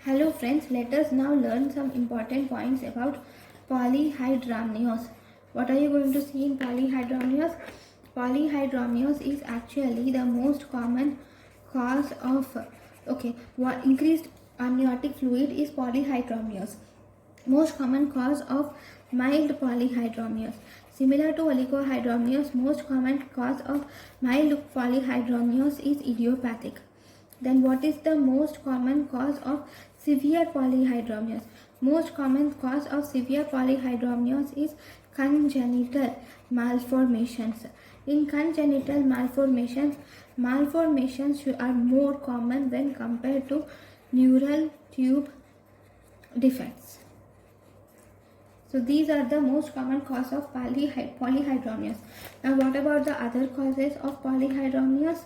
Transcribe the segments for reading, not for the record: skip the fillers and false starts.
Hello friends, let us now learn some important points about polyhydramnios. What are you going to see in polyhydramnios? Polyhydramnios is actually the most common cause of what increased amniotic fluid is polyhydramnios. Most common cause of mild polyhydramnios. Similar to oligohydramnios, most common cause of mild polyhydramnios is idiopathic. Then what is the most common cause of severe polyhydramnios? Most common cause of severe polyhydramnios is congenital malformations. In congenital malformations, are more common when compared to neural tube defects. So these are the most common cause of polyhydramnios. Now what about the other causes of polyhydramnios?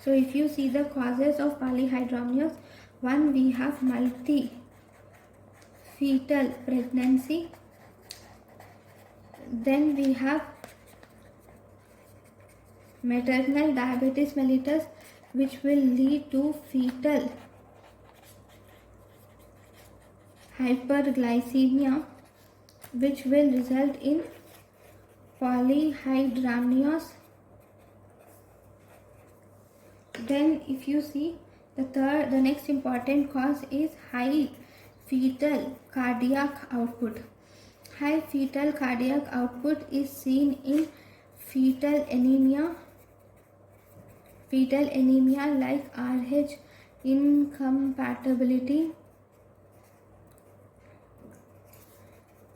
So if you see the causes of polyhydramnios, one, we have multi-fetal pregnancy. Then we have maternal diabetes mellitus, which will lead to fetal hyperglycemia, which will result in polyhydramnios. Then if you see the next important cause is high fetal cardiac output. High fetal cardiac output is seen in fetal anemia like Rh incompatibility,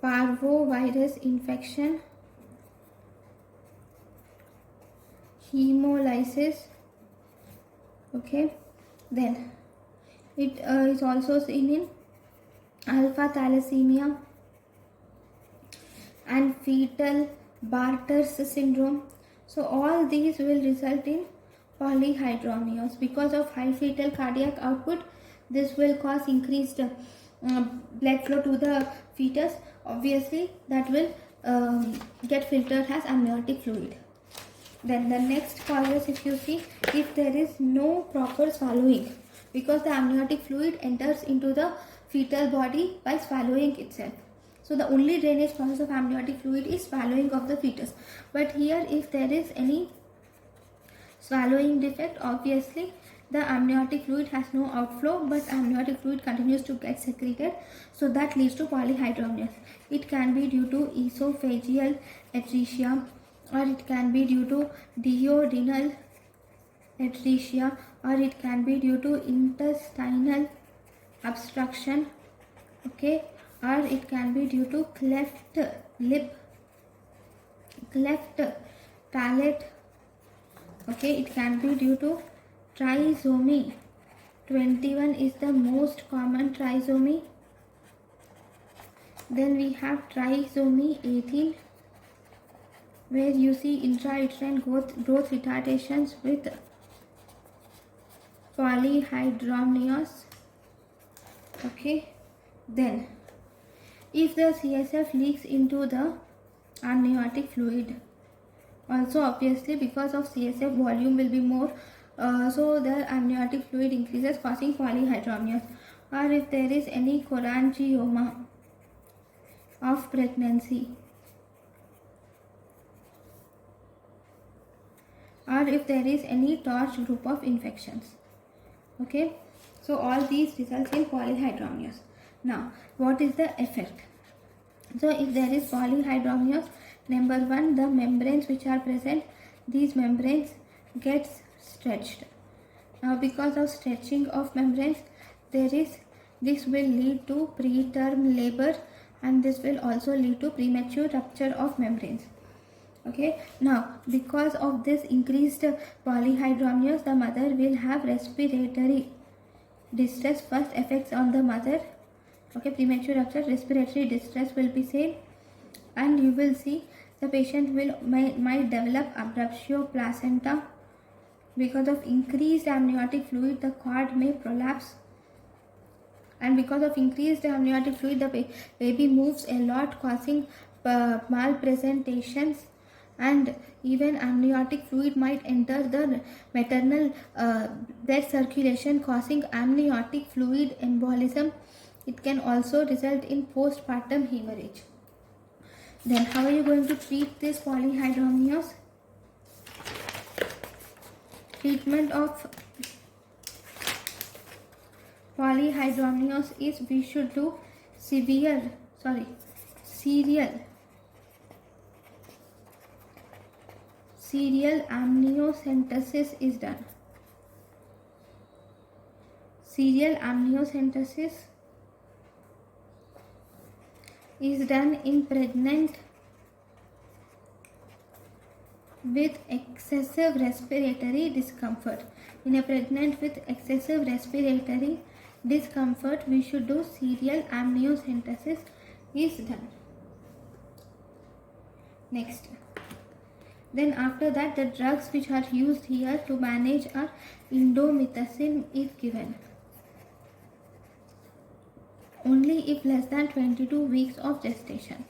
parvovirus infection, hemolysis. Okay, then it is also seen in alpha thalassemia and fetal Barter's syndrome. So all these will result in polyhydramnios. Because of high fetal cardiac output, this will cause increased blood flow to the fetus. Obviously that will get filtered as amniotic fluid. Then the next causes, if you see, if there is no proper swallowing, because the amniotic fluid enters into the fetal body by swallowing itself. So the only drainage process of amniotic fluid is swallowing of the fetus. But here if there is any swallowing defect, obviously the amniotic fluid has no outflow, but amniotic fluid continues to get secreted. So that leads to polyhydramnios. It can be due to esophageal atresia, or it can be due to duodenal atresia, or it can be due to intestinal obstruction, okay, or it can be due to cleft lip, cleft palate, okay, it can be due to trisomy 21 is the most common trisomy. Then we have trisomy 18, where you see intrauterine growth retardations with polyhydramnios. Okay, then if the CSF leaks into the amniotic fluid, also obviously because of CSF volume will be more, so the amniotic fluid increases, causing polyhydramnios. Or if there is any cholangioma of pregnancy, or if there is any TORCH group of infections. Okay, so all these results in polyhydramnios. Now what is the effect? So if there is polyhydramnios, number one, the membranes which are present, these membranes gets stretched. Now because of stretching of membranes, this will lead to preterm labor, and this will also lead to premature rupture of membranes. Okay, now because of this increased polyhydramnios, the mother will have respiratory distress. First effects on the mother, okay, premature rupture, respiratory distress will be seen, and you will see the patient might develop abruptio placenta. Because of increased amniotic fluid, the cord may prolapse, and because of increased amniotic fluid, the baby moves a lot, causing malpresentations and even amniotic fluid might enter the maternal blood circulation, causing amniotic fluid embolism. It can also result in postpartum hemorrhage. Then how are you going to treat this polyhydramnios? Treatment of polyhydramnios is we should do serial amniocentesis is done. Serial amniocentesis is done in pregnant with excessive respiratory discomfort. In a pregnant with excessive respiratory discomfort, we should do serial amniocentesis is done. Next. Then after that, the drugs which are used here to manage are indomethacin is given. Only if less than 22 weeks of gestation.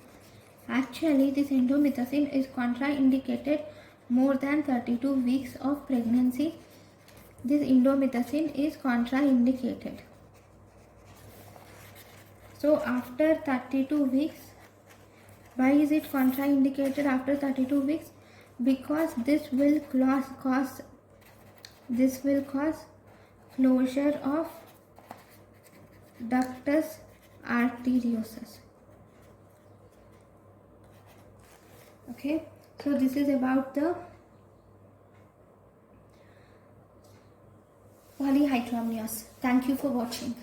Actually, this indomethacin is contraindicated more than 32 weeks of pregnancy. This indomethacin is contraindicated. So after 32 weeks, why is it contraindicated after 32 weeks? Because this will cause closure of ductus arteriosus. Okay, so this is about the polyhydramnios. Thank you for watching.